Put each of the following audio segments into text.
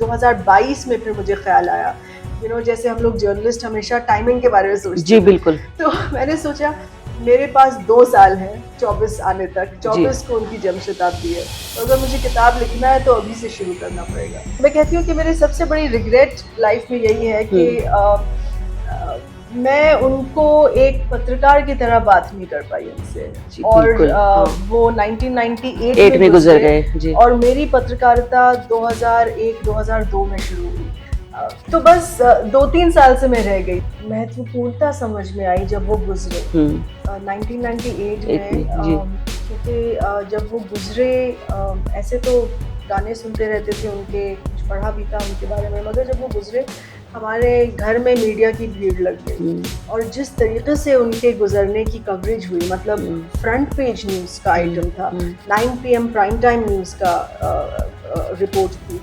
2022 में फिर मुझे ख्याल आया, जैसे हम लोग जर्नलिस्ट हमेशा टाइमिंग के बारे में सोचते जी हैं। बिल्कुल। तो मैंने सोचा मेरे पास 2 साल हैं 24 आने तक, 24 को उनकी जन्म शताब्दी है, तो अगर मुझे किताब लिखना है तो अभी से शुरू करना पड़ेगा। मैं कहती हूँ कि मेरी सबसे बड़ी रिग्रेट लाइफ में यही है कि मैं उनको एक पत्रकार की तरह बात नहीं कर पाई उनसे, और वो 1998 में गुजर गए और मेरी पत्रकारिता 2001-2002 में शुरू हुई। तो बस 2-3 साल से मैं रह गई। महत्वपूर्णता समझ में आई जब वो गुजरे 1998 में, क्योंकि जब वो गुजरे, ऐसे तो गाने सुनते रहते थे उनके, कुछ पढ़ा भी था उनके बारे में, मगर जब वो गुजरे हमारे घर में मीडिया की भीड़ लग गई, और जिस तरीके से उनके गुजरने की कवरेज हुई, मतलब फ्रंट पेज न्यूज़ का आइटम था, 9 PM प्राइम टाइम न्यूज़ का रिपोर्ट थी,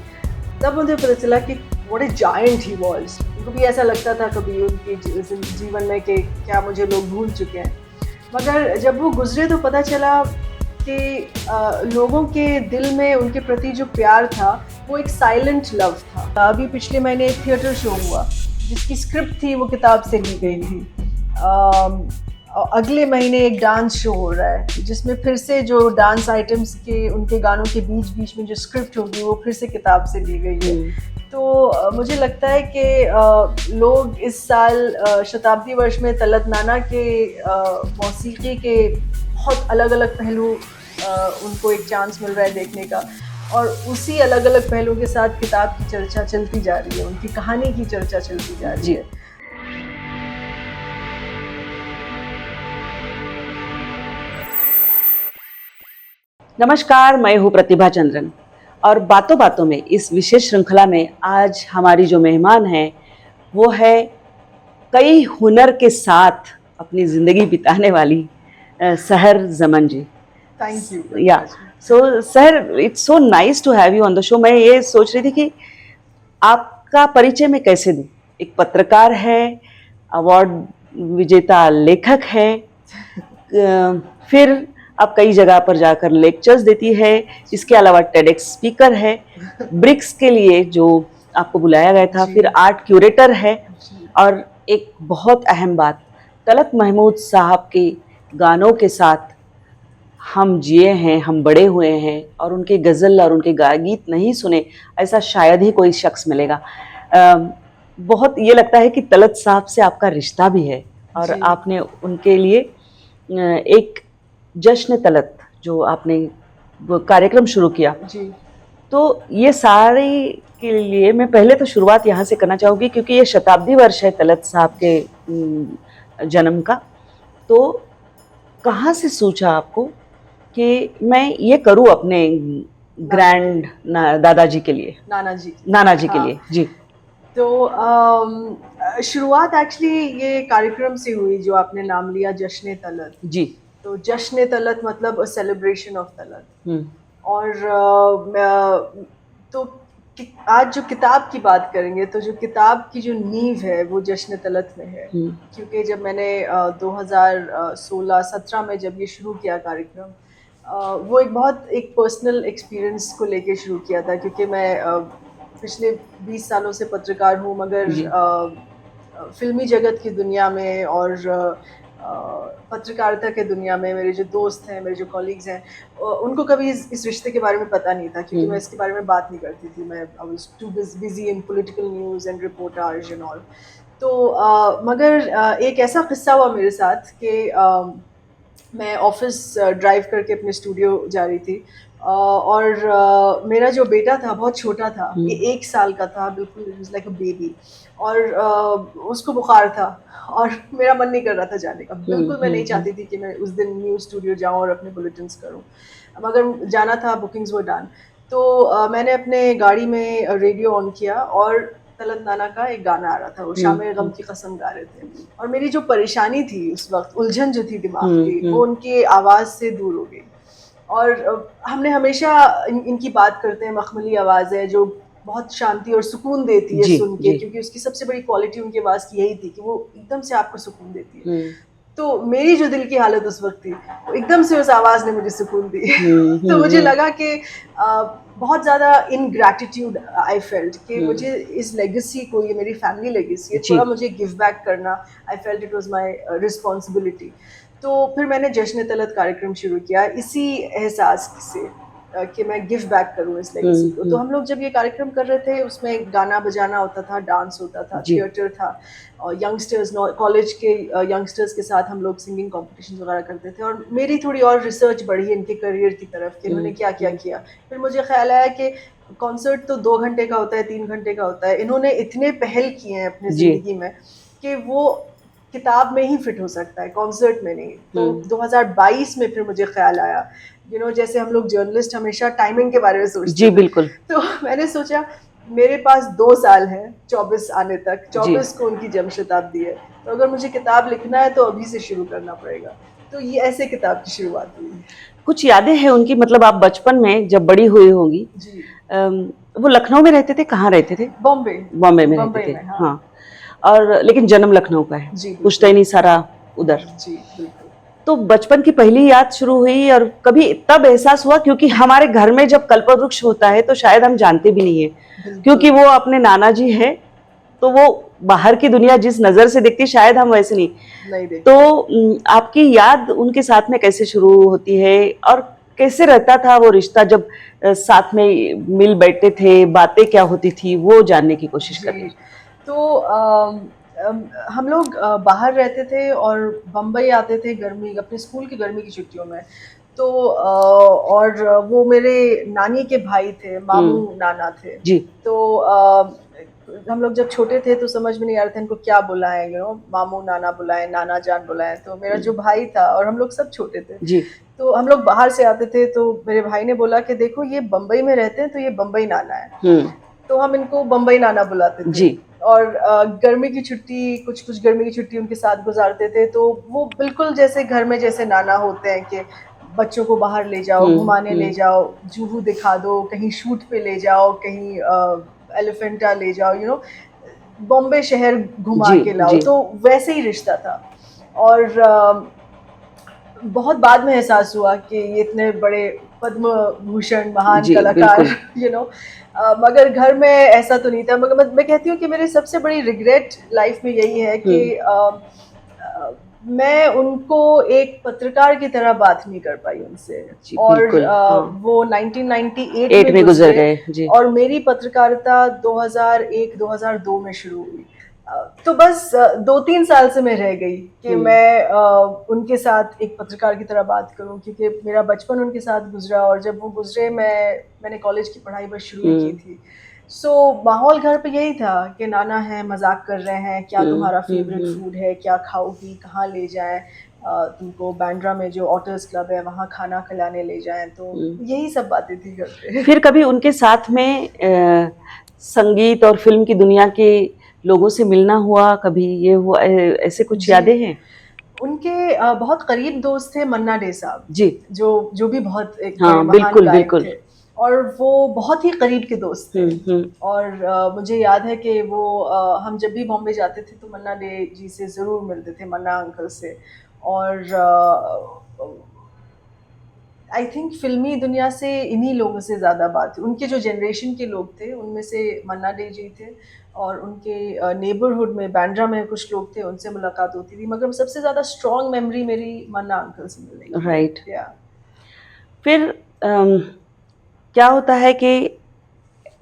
तब मुझे पता चला कि what A giant he was. उनको भी ऐसा लगता था कभी उनके जीवन में कि क्या मुझे लोग भूल चुके हैं, मगर जब वो गुजरे तो पता चला कि लोगों के दिल में उनके प्रति जो प्यार था वो एक साइलेंट लव था। अभी पिछले महीने एक थिएटर शो हुआ जिसकी स्क्रिप्ट थी वो किताब से ली गई थी। अगले महीने एक डांस शो हो रहा है जिसमें फिर से जो डांस आइटम्स के उनके गानों के बीच बीच में जो स्क्रिप्ट होगी वो फिर से किताब से ली गई है। तो मुझे लगता है कि लोग इस साल शताब्दी वर्ष में तलत नाना के मौसीकी के बहुत अलग अलग पहलू उनको एक चांस मिल रहा है देखने का, और उसी अलग अलग पहलुओं के साथ किताब की चर्चा चलती जा रही है, उनकी कहानी की चर्चा चलती जा रही है। नमस्कार, मैं हूँ प्रतिभा चंद्रन, और बातों बातों में इस विशेष श्रृंखला में आज हमारी जो मेहमान है वो है कई हुनर के साथ अपनी ज़िंदगी बिताने वाली सहर जमन जी। Thank you. या so Sahar, it's so nice to have you on the show. मैं ये सोच रही थी कि आपका परिचय मैं कैसे दूँ। एक पत्रकार है, अवार्ड विजेता लेखक है, फिर आप कई जगह पर जाकर लेक्चर्स देती है, इसके अलावा टेडेक्स स्पीकर है, ब्रिक्स के लिए जो आपको बुलाया गया था, फिर आर्ट क्यूरेटर है, और एक बहुत अहम बात, तलत महमूद साहब के गानों के साथ हम जिए हैं, हम बड़े हुए हैं, और उनके गज़ल और उनके गीत नहीं सुने ऐसा शायद ही कोई शख्स मिलेगा। बहुत ये लगता है कि तलत साहब से आपका रिश्ता भी है, और आपने उनके लिए एक जश्न तलत जो आपने वो कार्यक्रम शुरू किया जी। तो ये सारे के लिए मैं पहले तो शुरुआत यहाँ से करना चाहूँगी, क्योंकि ये शताब्दी वर्ष है तलत साहब के जन्म का। तो कहाँ से सोचा आपको कि मैं ये करूँ अपने ग्रैंड दादाजी के लिए, नाना जी के लिए? जी। तो शुरुआत एक्चुअली ये कार्यक्रम से हुई जो आपने नाम लिया, जश्न तलत जी। तो जश्न तलत मतलब अ सेलिब्रेशन ऑफ तलत। और तो आज जो किताब की बात करेंगे, तो जो किताब की जो नींव है वो जश्न तलत में है, क्योंकि जब मैंने 2016-17 में जब ये शुरू किया कार्यक्रम, वो एक पर्सनल एक्सपीरियंस को लेके शुरू किया था, क्योंकि मैं पिछले 20 सालों से पत्रकार हूँ, मगर फिल्मी जगत की दुनिया में और पत्रकारिता के दुनिया में मेरे जो दोस्त हैं, मेरे जो कॉलीग्स हैं, उनको कभी इस रिश्ते के बारे में पता नहीं था, क्योंकि मैं इसके बारे में बात नहीं करती थी। मैं I was too busy in political news and reportage and all. तो मगर एक ऐसा किस्सा हुआ मेरे साथ कि मैं ऑफिस ड्राइव करके अपने स्टूडियो जा रही थी, और मेरा जो बेटा था बहुत छोटा था, ये 1 साल का था, बिल्कुल it was like a baby, और उसको बुखार था, और मेरा मन नहीं कर रहा था जाने का। बिल्कुल मैं नहीं चाहती थी कि मैं उस दिन न्यूज़ स्टूडियो जाऊं और अपने बुलेटिन्स करूं, मगर जाना था, बुकिंग्स वर डन। तो मैंने अपने गाड़ी में रेडियो ऑन किया, और तलत नाना का एक गाना आ रहा था, वो शामे गम की कसम गा रहे थे, और मेरी जो परेशानी थी उस वक्त, उलझन जो थी दिमाग की, वो उनकी आवाज़ से दूर हो गई। और हमने हमेशा इनकी बात करते हैं, मखमली आवाज़ है जो बहुत शांति और सुकून देती है सुन के, क्योंकि उसकी सबसे बड़ी क्वालिटी उनकी आवाज़ की यही थी कि वो एकदम से आपको सुकून देती है। तो मेरी जो दिल की हालत उस वक्त थी, वो एकदम से उस आवाज़ ने मुझे सुकून दी। तो मुझे लगा कि बहुत ज़्यादा इनग्रैटिट्यूड आई फेल्ट कि हम्म। मुझे इस लेगेसी को, ये मेरी फैमिली लेगेसी है, जी। थोड़ा मुझे गिव बैक करना, I felt it was my responsibility. तो फिर मैंने जश्न तलत कार्यक्रम शुरू किया इसी एहसास से कि मैं गिव बैक करूँ इस लेगेसी को। तो हम लोग जब ये कार्यक्रम कर रहे थे उसमें गाना बजाना होता था, डांस होता था, जी। थिएटर था, और यंगस्टर्स, कॉलेज के यंगस्टर्स के साथ हम लोग सिंगिंग कॉम्पिटिशन वगैरह करते थे। और मेरी थोड़ी और रिसर्च बढ़ी इनके करियर की तरफ कि इन्होंने क्या क्या किया। फिर मुझे ख्याल आया कि कॉन्सर्ट तो 2 घंटे का होता है, 3 घंटे का होता है, इन्होंने इतने पहल किए हैं अपनी जी। ज़िंदगी में कि वो किताब में ही फिट हो सकता है, कॉन्सर्ट में नहीं। तो 2022 में फिर मुझे ख्याल आया, जैसे हम लोग जर्नलिस्ट हमेशा टाइमिंग के बारे में सोचते जी हैं, बिल्कुल। तो मैंने सोचा मेरे पास 2 साल है 24 आने तक, जी। 24 को उनकी जन्म शताब्दी है, तो अगर मुझे किताब लिखना है तो अभी से शुरू करना पड़ेगा। तो ये ऐसे किताब की शुरुआत हुई। कुछ यादें हैं उनकी, मतलब आप बचपन में जब बड़ी हुई होंगी, जी, वो लखनऊ में रहते थे, कहाँ रहते थे? बॉम्बे। बॉम्बे में रहते बम्बई थे, में, हाँ। हाँ। और लेकिन जन्म लखनऊ का है, जी बिल्कुल। पुश्तैनी सारा उधर। जी बिल्कुल। तो बचपन की पहली याद शुरू हुई और कभी तब एहसास हुआ, क्योंकि हमारे घर में जब कल्पवृक्ष होता है तो शायद हम जानते भी नहीं है, क्योंकि बिल्कुल वो अपने नाना जी है, तो वो बाहर की दुनिया जिस नजर से देखती शायद हम वैसे नहीं। नहीं देखते। तो आपकी याद उनके साथ में कैसे शुरू होती है और कैसे रहता था वो रिश्ता जब साथ में मिल बैठते थे, बातें क्या होती थी, वो जानने की कोशिश करते जी, हैं। तो हम लोग बाहर रहते थे और बम्बई आते थे गर्मी, अपने स्कूल की गर्मी की छुट्टियों में। तो और वो मेरे नानी के भाई थे, मामू नाना थे। जी। तो हम लोग जब छोटे थे तो समझ में नहीं आ रहा था इनको क्या बुलाएं, मामू नाना बुलाएं, नाना जान बुलाएं। तो मेरा जो भाई था, और हम लोग सब छोटे थे, जी। तो हम लोग बाहर से आते थे, तो मेरे भाई ने बोला कि देखो ये बम्बई में रहते हैं तो ये बम्बई नाना है। तो हम इनको बम्बई नाना बुलाते थे। जी। और गर्मी की छुट्टी, कुछ कुछ गर्मी की छुट्टी उनके साथ गुजारते थे, तो वो बिल्कुल जैसे घर में जैसे नाना होते हैं कि बच्चों को बाहर ले जाओ, घुमाने ले जाओ, जूहू दिखा दो, कहीं शूट पे ले जाओ, कहीं एलिफेंटा ले जाओ, बॉम्बे शहर घुमा जी। के लाओ। जी। तो वैसे ही रिश्ता था। और बहुत बाद में एहसास हुआ कि ये इतने बड़े पद्म भूषण महान जी कलाकार, बिल्कुल। मगर घर में ऐसा तो नहीं था। मगर मैं कहती हूँ कि मेरी सबसे बड़ी रिग्रेट लाइफ में यही है कि मैं उनको एक पत्रकार की तरह बात नहीं कर पाई उनसे। जी और बिल्कुल, हाँ। वो 1998 8 में में गुजर गुजरे, गए। जी। और मेरी पत्रकारिता 2001-2002 में शुरू हुई। तो बस 2-3 साल से मैं रह गई कि मैं उनके साथ एक पत्रकार की तरह बात करूं, क्योंकि मेरा बचपन उनके साथ गुजरा, और जब वो गुजरे मैंने कॉलेज की पढ़ाई बस शुरू ही की थी। सो माहौल घर पे यही था कि नाना है, मजाक कर रहे हैं, क्या तुम्हारा फेवरेट फूड है, क्या खाओगी, कहाँ ले जाएं, तुमको बैंड्रा में जो ऑटर्स क्लब है वहाँ खाना खिलाने ले जाएं। तो यही सब बातें थी घर पे। फिर कभी उनके साथ में संगीत और फिल्म की दुनिया के लोगों से मिलना हुआ, कभी ये हुआ, ऐसे कुछ जी, यादें हैं? उनके बहुत करीब दोस्त थे मन्ना डे साहब, जी। जो भी बहुत एक बड़े हाँ महान बिल्कुल गायक बिल्कुल। थे, और वो बहुत ही करीब के दोस्त थे। और मुझे याद है कि वो हम जब भी बॉम्बे जाते थे तो मन्ना डे जी से ज़रूर मिलते थे, मन्ना अंकल से। और आई थिंक फिल्मी दुनिया से इन्हीं लोगों से ज़्यादा बात हुई। उनके जो जनरेशन के लोग थे उनमें से मन्ना डे जी थे, और उनके नेबरहुड में बैंड्रा में कुछ लोग थे, उनसे मुलाकात होती थी। मगर सबसे ज़्यादा स्ट्रॉन्ग मेमोरी मेरी मन्ना अंकल से मिलने की है। राइट। या फिर क्या होता है कि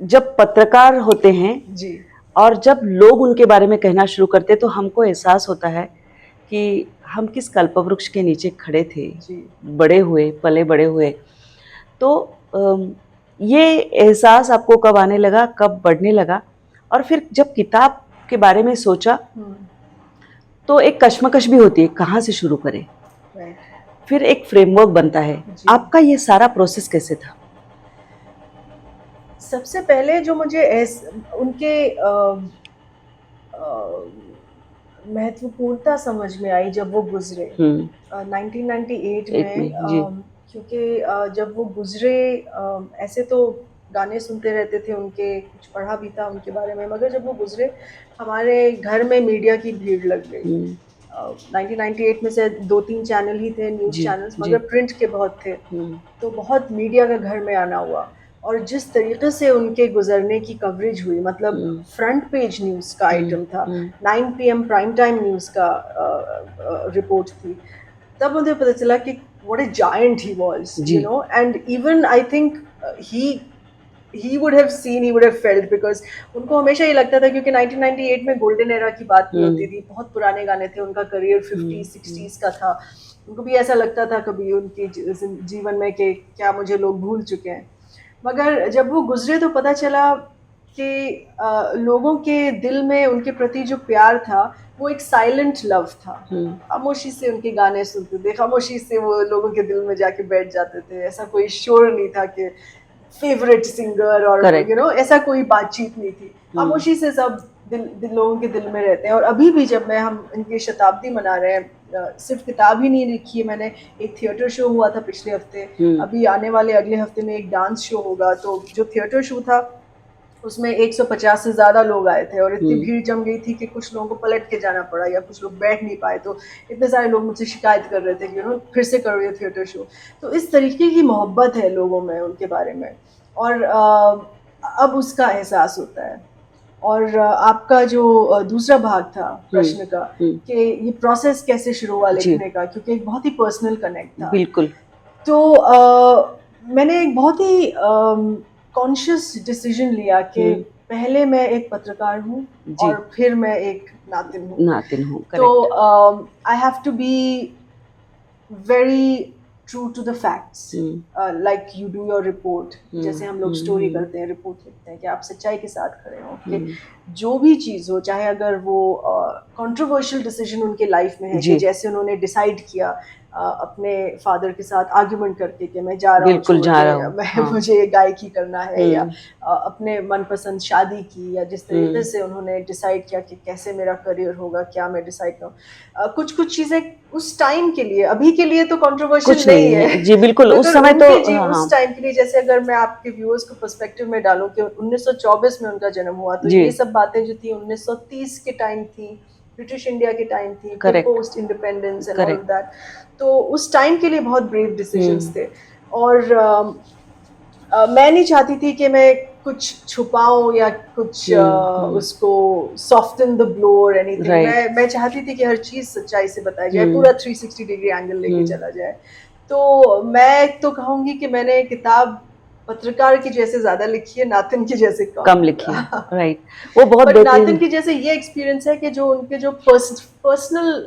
जब पत्रकार होते हैं जी और जब लोग उनके बारे में कहना शुरू करते हैं तो हमको एहसास होता है कि हम किस कल्पवृक्ष के नीचे खड़े थे, जी बड़े हुए, पले बड़े हुए। तो ये एहसास आपको कब आने लगा, कब बढ़ने लगा? और फिर जब किताब के बारे में सोचा तो एक कश्मकश भी होती है, कहाँ से शुरू करें? राइट। फिर एक फ्रेमवर्क बनता है। जी। आपका ये सारा प्रोसेस कैसे था? सबसे पहले जो मुझे उनके महत्वपूर्णता समझ में आई जब वो गुजरे 1998 में। जी। क्योंकि जब वो गुजरे, ऐसे तो गाने सुनते रहते थे उनके, कुछ पढ़ा भी था उनके बारे में, मगर जब वो गुजरे हमारे घर में मीडिया की भीड़ लग गई। 1998 में से 2-3 चैनल ही थे, न्यूज़ जी। चैनल्स, जी। मगर प्रिंट के बहुत थे। तो बहुत मीडिया का घर में आना हुआ, और जिस तरीके से उनके गुजरने की कवरेज हुई, मतलब फ्रंट पेज न्यूज़ का आइटम था, 9 PM प्राइम टाइम न्यूज़ का रिपोर्ट थी, तब मुझे पता चला कि what a giant he was, जी। And even I think he would have seen, he would have felt, because उनको हमेशा ये लगता था, क्योंकि 1998 में गोल्डन एरा की बात नहीं होती थी, बहुत पुराने गाने थे, उनका करियर 50s 60s का था, उनको भी ऐसा लगता था कभी उनकी जीवन में कि क्या मुझे लोग भूल चुके हैं। मगर जब वो गुजरे तो पता चला कि लोगों के दिल में उनके प्रति जो प्यार था वो एक साइलेंट लव था। खामोशी से उनके गाने सुनते थे, खामोशी से वो लोगों के दिल में जाके बैठ जाते थे, ऐसा कोई शोर नहीं था कि फेवरेट सिंगर और ऐसा कोई बातचीत नहीं थी, खामोशी से सब दिल लोगों के दिल में रहते हैं। और अभी भी जब हम इनकी शताब्दी मना रहे हैं, सिर्फ किताब ही नहीं लिखी है मैंने, एक थिएटर शो हुआ था पिछले हफ्ते, अभी आने वाले अगले हफ्ते में एक डांस शो होगा, तो जो थिएटर शो था उसमें 150 से ज़्यादा लोग आए थे, और इतनी भीड़ जम गई थी कि कुछ लोगों को पलट के जाना पड़ा, या कुछ लोग बैठ नहीं पाए, तो इतने सारे लोग मुझसे शिकायत कर रहे थे कि फिर से करो ये थिएटर शो। तो इस तरीके की मोहब्बत है लोगों में उनके बारे में, और अब उसका एहसास होता है। और आपका जो दूसरा भाग था प्रश्न का, कि ये प्रोसेस कैसे शुरू हुआ लिखने का, क्योंकि एक बहुत ही पर्सनल कनेक्ट था। बिल्कुल। तो मैंने एक बहुत ही कॉन्शियस डिसीजन लिया कि पहले मैं एक पत्रकार हूँ और फिर मैं एक नातिन हूँ। तो I have to be very true to the facts, like you do your report, जैसे हम लोग स्टोरी करते हैं, रिपोर्ट लिखते हैं, कि आप सच्चाई के साथ खड़े हो, कि जो भी चीज़ हो, चाहे अगर वो कंट्रोवर्शियल डिसीजन उनके लाइफ में है, कि जैसे उन्होंने डिसाइड किया अपने फादर के साथ आर्ग्यूमेंट करके कि मैं जा रहा हूँ, मुझे गायकी करना है, या अपने मनपसंद शादी की, या जिस तरीके से उन्होंने डिसाइड किया कि कैसे मेरा करियर होगा, क्या मैं डिसाइड करूँ, कुछ चीज़ें उस टाइम के लिए, अभी के लिए तो कंट्रोवर्शियल नहीं है जी, बिल्कुल, उस समय तो उस टाइम के लिए, जैसे अगर मैं आपके व्यूअर्स को पर्सपेक्टिव में डालूं कि 1924 में उनका जन्म हुआ, तो ये सब बातें जो थी 1930 के टाइम थी, ब्रिटिश इंडिया के टाइम थी, post independence and all of that, तो उस टाइम के लिए बहुत ब्रेव डिसीजंस थे। और मैं नहीं चाहती थी कि मैं कुछ छुपाऊं या कुछ उसको सॉफ्टन द ब्लो और एनीथिंग। मैं चाहती थी कि हर चीज सच्चाई से बताई जाए, पूरा 360 डिग्री एंगल लेके चला जाए। तो मैं तो कहूंगी कि मैंने किताब पत्रकार की जैसे ज्यादा लिखी है, नातिन की जैसे कम लिखी है। राइट, वो बहुत नातिन की जैसे ये एक्सपीरियंस है कि जो उनके जो पर्सनल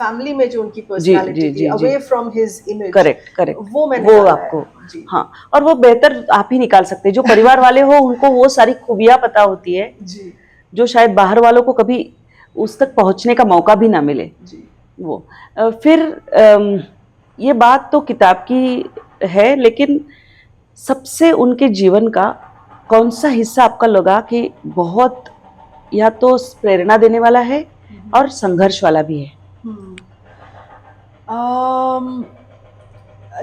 फैमिली में जो उनकी पर्सनालिटी थी, away from his image, correct, वो मैंने वो आपको हाँ, और वो बेहतर आप ही निकाल सकते हैं। जो परिवार वाले हो उनको वो सारी खूबियां पता होती है जी, जो शायद बाहर वालों को कभी उस तक पहुंचने का मौका भी ना मिले जी। वो फिर ये बात तो किताब की है, लेकिन सबसे उनके जीवन का कौन सा हिस्सा आपका लगा कि बहुत या तो प्रेरणा देने वाला है और संघर्ष वाला भी है?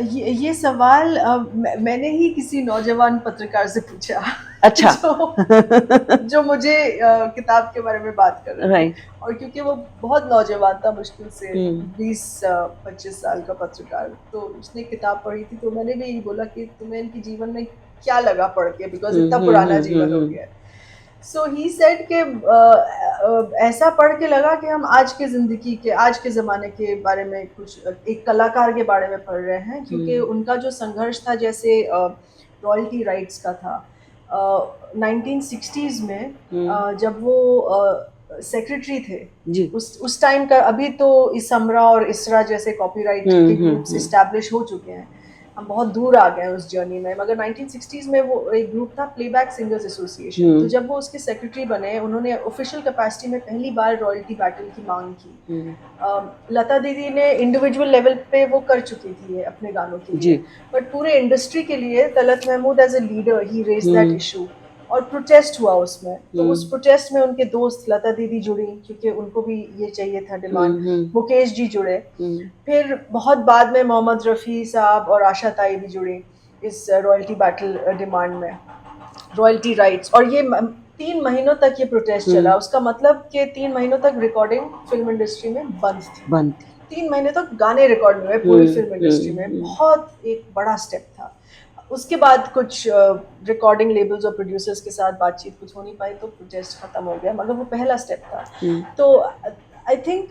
ये सवाल मैंने ही किसी नौजवान पत्रकार से पूछा। अच्छा। जो मुझे किताब के बारे में बात कर रहे थे, और क्योंकि वो बहुत नौजवान था, मुश्किल से 20-25 साल का पत्रकार, तो उसने किताब पढ़ी थी, तो मैंने भी यही बोला कि तुम्हें इनके जीवन में क्या लगा पढ़ के, बिकॉज इतना पुराना जीवन हो गया है। सो ही सेड कि ऐसा पढ़ के लगा कि हम आज के ज़िंदगी के, आज के ज़माने के बारे में कुछ एक कलाकार के बारे में पढ़ रहे हैं, क्योंकि उनका जो संघर्ष था, जैसे रॉयल्टी राइट्स का था 1960s में, जब वो सेक्रेटरी थे जी, उस टाइम का। अभी तो इसमरा और इसरा जैसे कॉपीराइट के ग्रुप्स एस्टैब्लिश हो चुके हैं, हम बहुत दूर आ गए उस जर्नी में, मगर 1960s में वो एक ग्रुप था, प्लेबैक सिंगर्स एसोसिएशन। तो जब वो उसके सेक्रेटरी बने, उन्होंने ऑफिशियल कैपेसिटी में पहली बार रॉयल्टी बैटल की मांग की। लता दीदी ने इंडिविजुअल लेवल पे वो कर चुकी थी अपने गानों के लिए, बट पूरे इंडस्ट्री के लिए Talat Mahmood as a leader he raise that issue, और प्रोटेस्ट हुआ उसमें। तो उस प्रोटेस्ट में उनके दोस्त लता दीदी जुड़ी, क्योंकि उनको भी ये चाहिए था डिमांड, मुकेश जी जुड़े, फिर बहुत बाद में मोहम्मद रफ़ी साहब और आशा ताई भी जुड़ी इस रॉयल्टी बैटल डिमांड में, रॉयल्टी राइट्स। और ये 3 महीनों तक ये प्रोटेस्ट चला। उसका मतलब कि 3 महीनों तक रिकॉर्डिंग फिल्म इंडस्ट्री में बंद थी। 3 महीने तक गाने रिकॉर्ड हुए पूरी फिल्म इंडस्ट्री में, बहुत एक बड़ा स्टेप था। उसके बाद कुछ रिकॉर्डिंग लेबल्स और प्रोड्यूसर्स के साथ बातचीत कुछ हो नहीं पाई, तो प्रोजेक्ट खत्म हो गया, मगर वो पहला स्टेप था। तो आई थिंक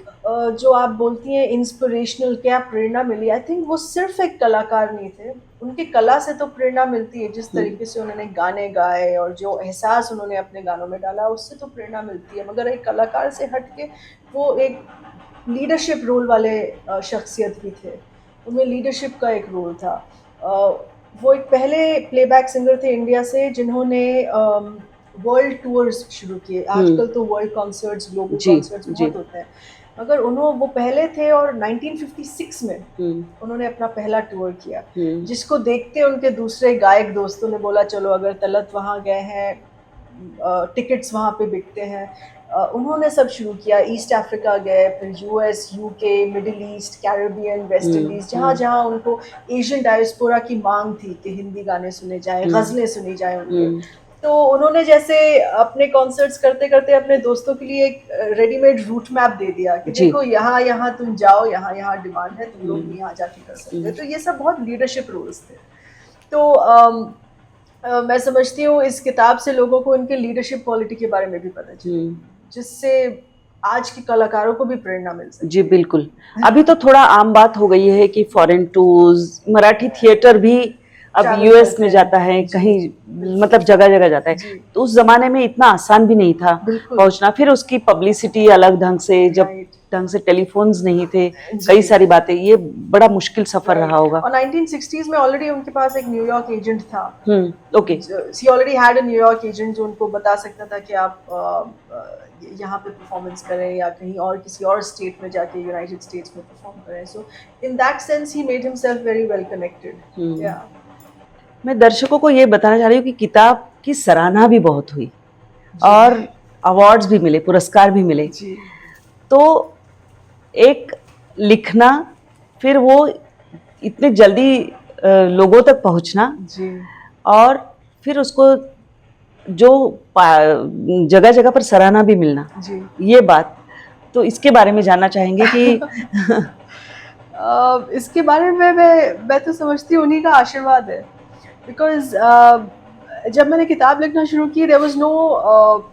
जो आप बोलती हैं इंस्पिरेशनल, क्या प्रेरणा मिली, आई थिंक वो सिर्फ एक कलाकार नहीं थे, उनकी कला से तो प्रेरणा मिलती है, जिस तरीके से उन्होंने गाने गाए और जो एहसास उन्होंने अपने गानों में डाला, उससे तो प्रेरणा मिलती है, मगर एक कलाकार से हट के वो एक लीडरशिप रोल वाले शख्सियत भी थे, उनमें लीडरशिप का एक रोल था। वो एक पहले प्लेबैक सिंगर थे इंडिया से जिन्होंने वर्ल्ड टूर्स शुरू किए। आजकल तो वर्ल्ड कॉन्सर्ट्स, ग्लोबल कॉन्सर्ट्स बहुत होते हैं, मगर वो पहले थे, और 1956 में उन्होंने अपना पहला टूर किया, जिसको देखते उनके दूसरे गायक दोस्तों ने बोला चलो अगर तलत वहाँ गए हैं, टिकट्स वहाँ पे बिकते हैं, उन्होंने सब शुरू किया। ईस्ट अफ्रीका गए, फिर US, UK, middle east, Caribbean, West Indies, जहाँ जहाँ उनको एशियन डायस्पोरा की मांग थी कि हिंदी गाने सुने जाएं, गज़लें सुनी जाएं उनके, तो उन्होंने जैसे अपने कॉन्सर्ट्स करते करते अपने दोस्तों के लिए एक रेडीमेड रूट मैप दे दिया कि देखो यहाँ यहाँ तुम जाओ, यहाँ यहाँ डिमांड है, तुम लोग यहाँ जाके कर सकते हो। तो ये सब बहुत लीडरशिप रोल्स थे। तो मैं समझती हूँ इस किताब से लोगों को इनके लीडरशिप क्वालिटी के बारे में भी पता चले, जिससे आज के कलाकारों को भी प्रेरणा मिल सके। जी बिल्कुल। अभी तो थोड़ा आम बात हो गई है कि फॉरेन टूर्स, मराठी थिएटर भी अब यूएस में जाता है, कहीं मतलब जगह जगह जाता है। तो उस जमाने में इतना आसान भी नहीं था पहुंचना, फिर उसकी पब्लिसिटी अलग ढंग से, जब ढंग से टेलीफोन्स नहीं थे, कई सारी बातें, ये बड़ा मुश्किल सफर रहा होगा। और 1960s में ऑलरेडी उनके पास एक न्यूयॉर्क एजेंट था। Okay, he already had a New York agent जो उनको बता सकता था कि आप यहाँ पे परफॉर्मेंस करें या कहीं और किसी और स्टेट में जाके यूनाइटेड स्टेट्स में परफॉर्म करें। So in that sense he made himself very well connected. मैं दर्शकों को ये बताना चाह रही हूँ कि किताब की सराहना भी बहुत हुई और अवार्ड्स भी मिले, पुरस्कार भी मिले। तो एक लिखना, फिर वो इतने जल्दी लोगों तक पहुंचना, और फिर उसको जो जगह जगह पर सराहना भी मिलना, ये बात, तो इसके बारे में जानना चाहेंगे कि इसके बारे में मैं तो समझती हूँ उन्हीं का आशीर्वाद है, बिकॉज जब मैंने किताब लिखना शुरू की, there was no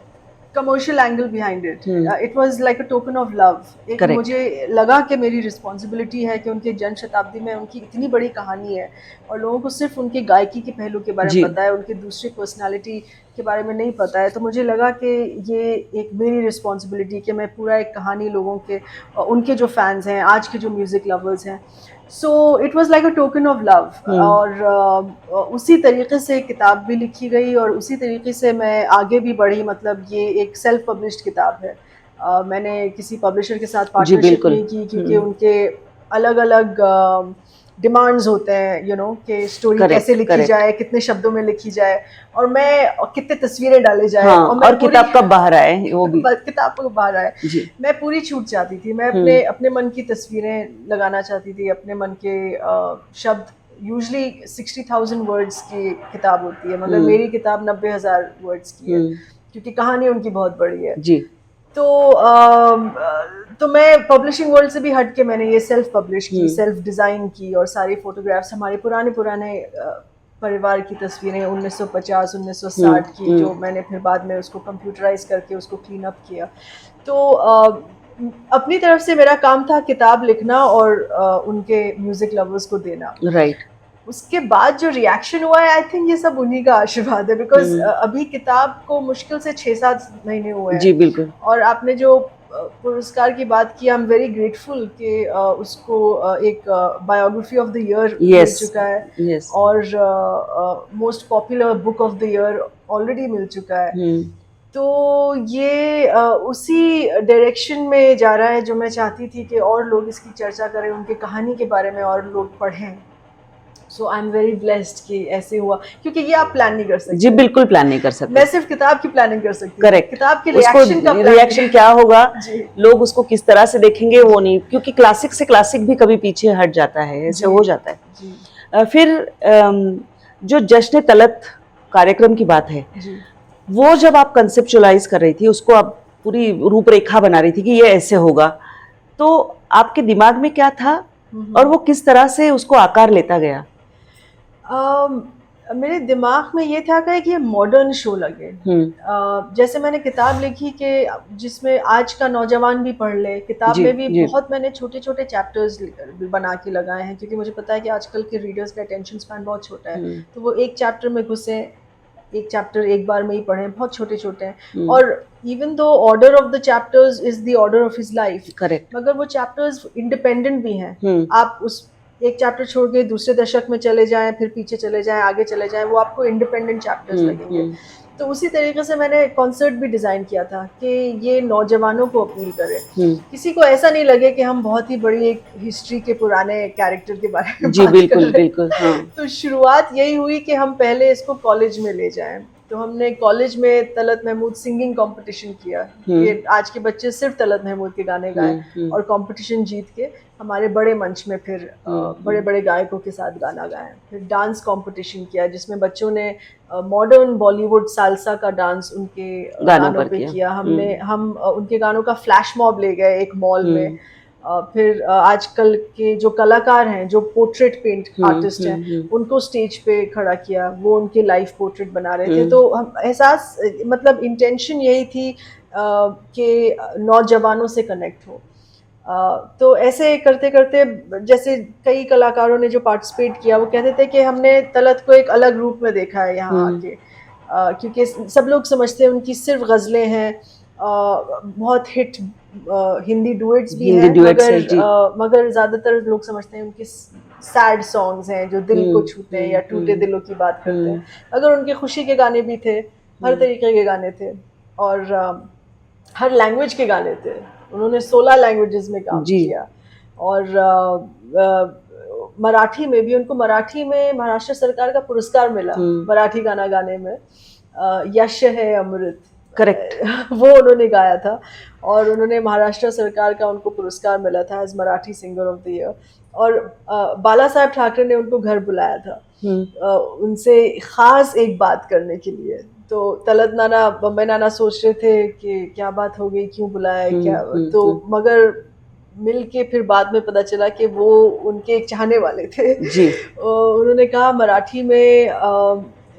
commercial angle behind it, it was like a token of love. एक मुझे लगा कि मेरी रिस्पॉन्सिबिलिटी है कि उनके जन्म शताब्दी में उनकी इतनी बड़ी कहानी है और लोगों को सिर्फ उनके गायकी के पहलू के बारे में पता है, उनके दूसरी पर्सनालिटी के बारे में नहीं पता है। तो मुझे लगा कि ये एक मेरी रिस्पॉन्सिबिलिटी कि मैं पूरा एक कहानी लोगों के, उनके जो फैंस हैं, आज के जो म्यूज़िक लवर्स हैं, so it was like a token of love. और उसी तरीके से किताब भी लिखी गई और उसी तरीके से मैं आगे भी बढ़ी। मतलब ये एक सेल्फ पब्लिश्ड किताब है, मैंने किसी पब्लिशर के साथ पार्टनरशिप नहीं की, क्योंकि उनके अलग अलग डिमांड्स होते हैं, यू नो, कि स्टोरी कैसे लिखी जाए, कितने शब्दों में लिखी जाए, और मैं कितने तस्वीरें डाले जाए, और किताब कब बाहर आए, वो भी किताब कब बाहर आए। मैं पूरी छूट चाहती थी, मैं अपने मन की तस्वीरें लगाना चाहती थी, अपने मन के शब्द। यूजुअली 60,000 वर्ड्स की किताब होती है, मगर मेरी किताब 90,000 वर्ड्स की है, क्योंकि कहानी उनकी बहुत बड़ी है जी। तो मैं पब्लिशिंग वर्ल्ड से भी हट के मैंने ये सेल्फ पब्लिश की, सेल्फ डिज़ाइन की, और सारी फोटोग्राफ्स हमारे पुराने परिवार की तस्वीरें 1950 1960 की, जो मैंने फिर बाद में उसको कंप्यूटराइज करके उसको क्लीन अप किया। तो अपनी तरफ से मेरा काम था किताब लिखना और उनके म्यूजिक लवर्स को देना। राइट। उसके बाद जो रिएक्शन हुआ है, आई थिंक ये सब उन्हीं का आशीर्वाद है, बिकॉज अभी किताब को मुश्किल से 6-7 महीने हुए हैं। जी बिल्कुल। और आपने जो पुरस्कार की बात की, आई एम वेरी ग्रेटफुल कि उसको एक बायोग्राफी ऑफ द ईयर मिल चुका है, और most popular book of the year already मिल चुका है। तो ये उसी डायरेक्शन में जा रहा है जो मैं चाहती थी कि और लोग इसकी चर्चा करें, उनकी कहानी के बारे में और लोग पढ़ें। सो आई एम वेरी ब्लेस्ड कि ऐसे हुआ, क्योंकि ये आप प्लान नहीं कर सकते। जी बिल्कुल प्लान नहीं कर सकते, मैं सिर्फ किताब की प्लानिंग कर सकती हूँ। करेक्ट। किताब के रिएक्शन क्या होगा, लोग उसको किस तरह से देखेंगे वो नहीं, क्योंकि क्लासिक से क्लासिक भी कभी पीछे हट जाता है, ऐसे हो जाता है। फिर जो जश्न तलत कार्यक्रम की बात है, वो जब आप कंसेप्चुअलाइज कर रही थी, उसको आप पूरी रूपरेखा बना रही थी कि ये ऐसे होगा, तो आपके दिमाग में क्या था और वो किस तरह से उसको आकार लेता गया? मेरे दिमाग में ये था कि ये मॉडर्न शो लगे। जैसे मैंने किताब लिखी कि जिसमें आज का नौजवान भी पढ़ ले, किताब जी, में भी जी। बहुत मैंने छोटे छोटे चैप्टर्स बना के लगाए हैं, क्योंकि मुझे पता है कि आजकल के रीडर्स का अटेंशन स्पैन बहुत छोटा है, तो वो एक चैप्टर में घुसे, एक चैप्टर एक बार में ही पढ़ें, बहुत छोटे छोटे हैं। और even though order of the chapters is the order of his life, correct. मगर वो चैप्टर्स इंडिपेंडेंट भी हैं। आप उस एक चैप्टर छोड़ के दूसरे दशक में चले जाएं, फिर पीछे चले जाएं, आगे चले जाएं, वो आपको इंडिपेंडेंट चैप्टर्स लगेंगे। तो उसी तरीके से मैंने कॉन्सर्ट भी डिज़ाइन किया था कि ये नौजवानों को अपील करे, किसी को ऐसा नहीं लगे कि हम बहुत ही बड़ी एक हिस्ट्री के पुराने कैरेक्टर के बारे में जी, बात बिल्कुल, कर रहे हैं। बिल्कुल, हाँ। तो शुरुआत यही हुई कि हम पहले इसको कॉलेज में ले जाएं। तो हमने कॉलेज में तलत महमूद सिंगिंग कंपटीशन किया कि आज के बच्चे सिर्फ तलत महमूद के गाने गाएं, और कंपटीशन जीत के हमारे बड़े मंच में फिर बड़े बड़े गायकों के साथ गाना गाएं। फिर डांस कंपटीशन किया जिसमें बच्चों ने मॉडर्न बॉलीवुड सालसा का डांस उनके गानों पे किया। हम उनके गानों का फ्लैश मॉब ले गए एक मॉल में। फिर आजकल के जो कलाकार हैं, जो पोर्ट्रेट पेंट आर्टिस्ट हैं, उनको स्टेज पे खड़ा किया, वो उनके लाइव पोर्ट्रेट बना रहे थे। तो हम एहसास, मतलब इंटेंशन यही थी कि नौजवानों से कनेक्ट हो। तो ऐसे करते करते जैसे कई कलाकारों ने जो पार्टिसिपेट किया वो कहते थे कि हमने तलत को एक अलग रूप में देखा है यहाँ आके, क्योंकि सब लोग समझते हैं उनकी सिर्फ गज़लें हैं, बहुत हिट हिंदी डुएट्स भी हैं, मगर ज़्यादातर लोग समझते हैं उनके सैड सॉन्ग्स हैं जो दिल को छूते हैं या टूटे दिलों की बात करते हैं। अगर उनके खुशी के गाने भी थे, हर तरीके के गाने थे, और हर लैंग्वेज के गाने थे। उन्होंने 16 लैंग्वेजेस में काम किया, और मराठी में भी उनको मराठी में महाराष्ट्र सरकार का पुरस्कार मिला मराठी गाना गाने में, यश है अमृत, करेक्ट, वो उन्होंने गाया था, और उन्होंने महाराष्ट्र सरकार का उनको पुरस्कार मिला था as Marathi singer of the year. और बाला साहेब ठाकरे ने उनको घर बुलाया था उनसे ख़ास एक बात करने के लिए। तो तलत नाना, बम्बई नाना सोच रहे थे कि क्या बात हो गई, क्यों बुलाया, क्या, तो मगर मिल के फिर बाद में पता चला कि वो उनके एक चाहने वाले थे जी। उन्होंने कहा मराठी में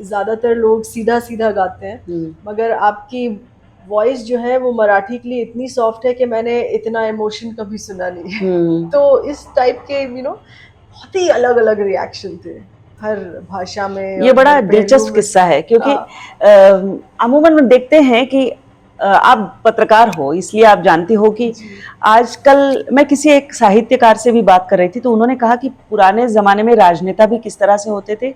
ज़्यादातर लोग सीधा सीधा गाते हैं, मगर आपकी वॉइस जो है वो मराठी के लिए इतनी सॉफ्ट है कि मैंने इतना इमोशन कभी सुना नहीं है। तो इस टाइप के बहुत ही अलग अलग रिएक्शन थे हर भाषा में। ये बड़ा दिलचस्प किस्सा है, क्योंकि अमूमन देखते हैं कि आप पत्रकार हो, इसलिए आप जानती हो कि आजकल, मैं किसी एक साहित्यकार से भी बात कर रही थी तो उन्होंने कहा कि पुराने जमाने में राजनेता भी किस तरह से होते थे।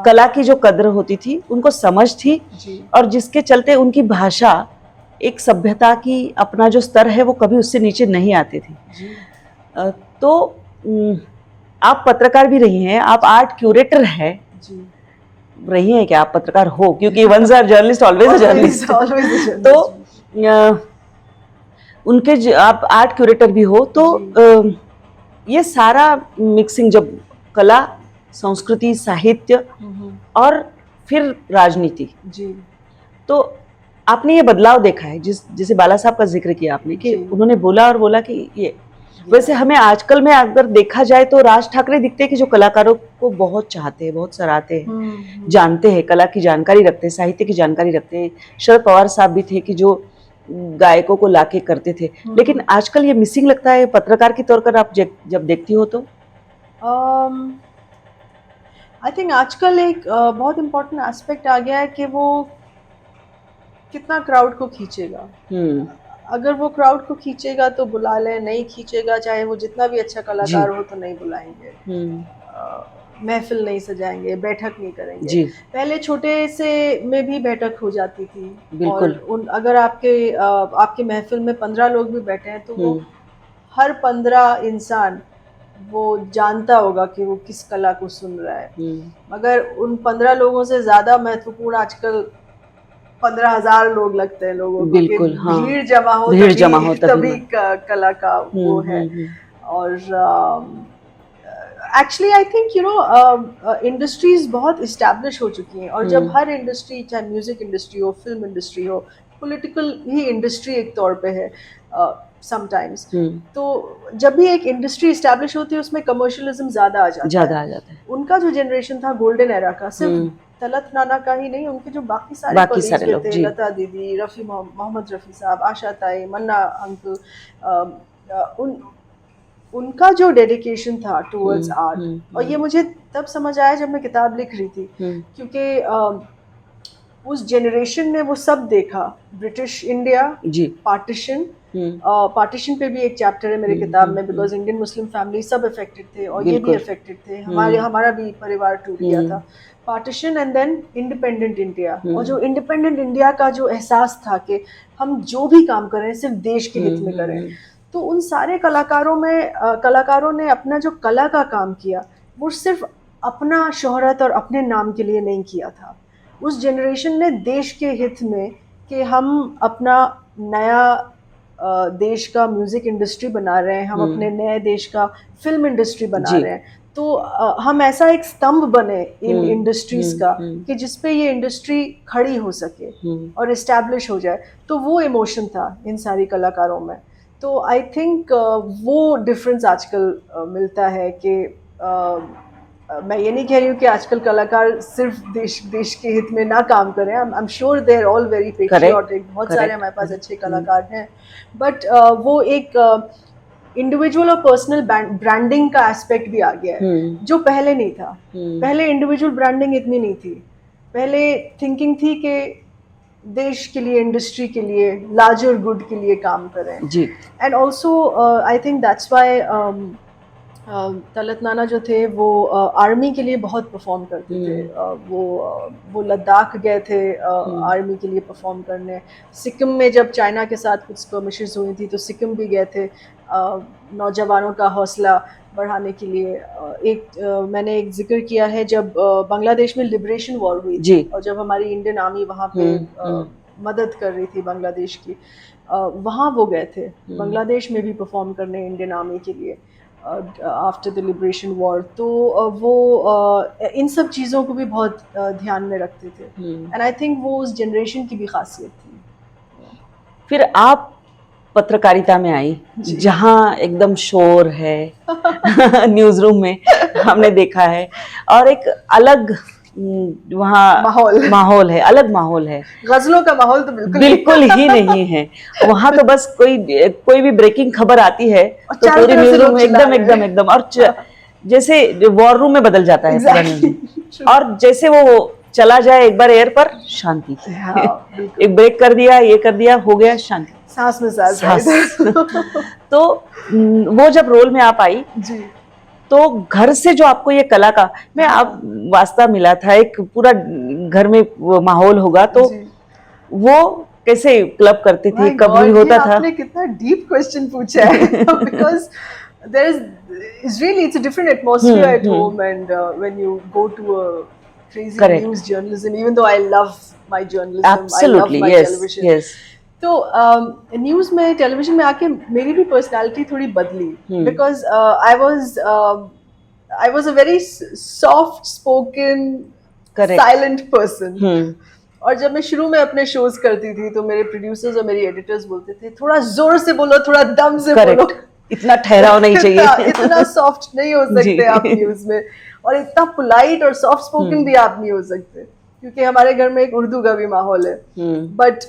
कला की जो कद्र होती थी, उनको समझ थी, और जिसके चलते उनकी भाषा एक सभ्यता की अपना जो स्तर है वो कभी उससे नीचे नहीं आते थे। तो आप पत्रकार भी रही हैं, आप आर्ट क्यूरेटर हैं, रही हैं क्या? आप पत्रकार हो, क्योंकि once are journalist always a journalist. तो उनके आप आर्ट क्यूरेटर भी हो, तो ये सारा मिक्सिंग, जब कला, संस्कृति, साहित्य और फिर राजनीति, तो आपने ये बदलाव देखा है, जैसे बाला साहब का जिक्र किया आपने कि उन्होंने बोला कि ये, वैसे हमें आजकल में अगर देखा जाए तो राज ठाकरे दिखते हैं कि जो कलाकारों को बहुत चाहते हैं, बहुत सराहते हैं, जानते हैं, कला की जानकारी रखते हैं, साहित्य की जानकारी रखते हैं। शरद पवार साहब भी थे कि जो गायकों को लाके करते थे, लेकिन आजकल ये मिसिंग लगता है पत्रकार के तौर पर, आप जब देखती हो तो? आई थिंक आजकल एक बहुत इम्पोर्टेंट एस्पेक्ट आ गया है कि वो कितना क्राउड को खींचेगा। अगर वो क्राउड को खींचेगा तो बुला ले, नहीं खींचेगा, चाहे वो जितना भी अच्छा कलाकार हो, तो नहीं बुलाएंगे, महफिल नहीं सजाएंगे, बैठक नहीं करेंगे। पहले छोटे से में भी बैठक हो जाती थी, बिल्कुल। और अगर आपके महफिल में 15 लोग भी बैठे हैं तो वो हर 15 इंसान वो जानता होगा कि वो किस कला को सुन रहा है, मगर उन 15 लोगों से ज़्यादा महत्वपूर्ण आजकल 15,000 लोग लगते हैं लोगों को, बिल्कुल, हाँ। भीड़ जमा हो तभी कला का वो है। और एक्चुअली आई थिंक इंडस्ट्रीज बहुत इस्टेब्लिश हो चुकी हैं, और जब हर इंडस्ट्री, चाहे म्यूजिक इंडस्ट्री हो, फिल्म इंडस्ट्री हो, पॉलिटिकल ही इंडस्ट्री एक तौर पे है, समटाइम्स। तो जब भी एक इंडस्ट्री इस्टेब्लिश होती है उसमें कमर्शियलिज्म ज़्यादा आ जाता है। उनका जो जनरेशन था गोल्डन एरा का, सिर्फ तलत नाना का ही नहीं, उनके जो बाकी सारे कॉलीग्स भी थे, लता दीदी, रफ़ी मोहम्मद रफ़ी साहब, आशा ताई, मन्ना अंकल, उनका जो डेडिकेशन था टुवर्ड्स आर्ट, और ये मुझे तब समझ आया जब मैं किताब लिख रही थी, क्योंकि उस जनरेशन ने वो सब देखा, ब्रिटिश इंडिया, पार्टीशन पे भी एक चैप्टर है मेरी किताब में, बिकॉज इंडियन मुस्लिम फैमिली सब अफेक्टेड थे और ये भी अफेक्टेड थे, हमारा भी परिवार टूट गया था, partition and then independent India. और जो इंडिपेंडेंट इंडिया का जो एहसास था कि हम जो भी काम कर रहे हैं सिर्फ देश के हित में करें, तो उन सारे कलाकारों ने अपना जो कला का काम किया वो सिर्फ अपना शोहरत और अपने नाम के लिए नहीं किया था। उस जनरेशन ने देश के हित में कि हम अपना नया देश का म्यूज़िक इंडस्ट्री बना रहे हैं, हम अपने नए देश का फिल्म इंडस्ट्री बना रहे हैं, तो हम ऐसा एक स्तंभ बने इन इंडस्ट्रीज़ का कि जिसपे ये इंडस्ट्री खड़ी हो सके और इस्टेब्लिश हो जाए। तो वो इमोशन था इन सारी कलाकारों में। तो आई थिंक वो डिफरेंस आजकल मिलता है कि मैं ये नहीं कह रही हूँ कि आजकल कलाकार सिर्फ देश के हित में ना काम करें, I am sure they are all very patriotic, बहुत सारे हमारे पास अच्छे कलाकार हैं, बट वो एक इंडिविजुअल और पर्सनल ब्रांडिंग का एस्पेक्ट भी आ गया है जो पहले नहीं था। पहले इंडिविजुअल ब्रांडिंग इतनी नहीं थी, पहले थिंकिंग थी कि देश के लिए, इंडस्ट्री के लिए, लार्जर गुड के लिए काम करें। And also I think that's why Talat नाना जो थे वो आर्मी के लिए बहुत परफॉर्म करते थे। वो लद्दाख गए थे आर्मी के लिए परफॉर्म करने। सिक्किम में जब चाइना के साथ कुछ स्कर्मिशेस हुई थी तो सिक्किम भी गए थे नौजवानों का हौसला बढ़ाने के लिए। मैंने एक जिक्र किया है जब बांग्लादेश में लिबरेशन वॉर हुई थी और जब हमारी इंडियन आर्मी वहाँ पे मदद कर रही थी बांग्लादेश की, वहाँ वो गए थे बांग्लादेश में भी परफॉर्म करने इंडियन आर्मी के लिए आफ्टर द लिबरेशन वॉर। तो वो इन सब चीज़ों को भी बहुत ध्यान में रखते थे एंड आई थिंक वो उस जनरेशन की भी खासियत थी। फिर आप पत्रकारिता में आई जहाँ एकदम शोर है न्यूज़ रूम में हमने देखा है, और एक अलग वहाँ माहौल है, अलग माहौल है। गजलों का माहौल तो बिल्कुल ही नहीं है वहाँ। तो बस कोई भी ब्रेकिंग खबर आती है तो पूरी न्यूज़ रूम एकदम और जैसे वॉर रूम में बदल जाता है और जैसे वो चला जाए एक बार एयर पर, शांति। एक ब्रेक कर दिया, ये कर दिया, हो गया शांति, सांस में सांस। तो वो जब रोल में आप आई तो घर से जो आपको ये कला का मैं आप वास्ता मिला था, एक पूरा घर में माहौल होगा, तो वो कैसे क्लब करती थी, कब भी होता था? आपने कितना डीप क्वेश्चन पूछा है because there is really it's a different atmosphere at home and when you go to a crazy news journalism, even though I love my journalism, absolutely, I love my television. तो news में, television में आके मेरी भी personality थोड़ी बदली because I was a very soft spoken silent person. और जब मैं शुरू में अपने शोज करती थी तो मेरे प्रोड्यूसर्स और मेरी एडिटर्स बोलते थे थोड़ा जोर से बोलो, थोड़ा दम से बोलो, इतना ठहराव नहीं चाहिए, इतना सॉफ्ट नहीं हो सकते आप न्यूज़ में, और इतना पोलाइट और सॉफ्ट स्पोकन भी आप नहीं हो सकते, क्योंकि हमारे घर में एक उर्दू का भी माहौल है। बट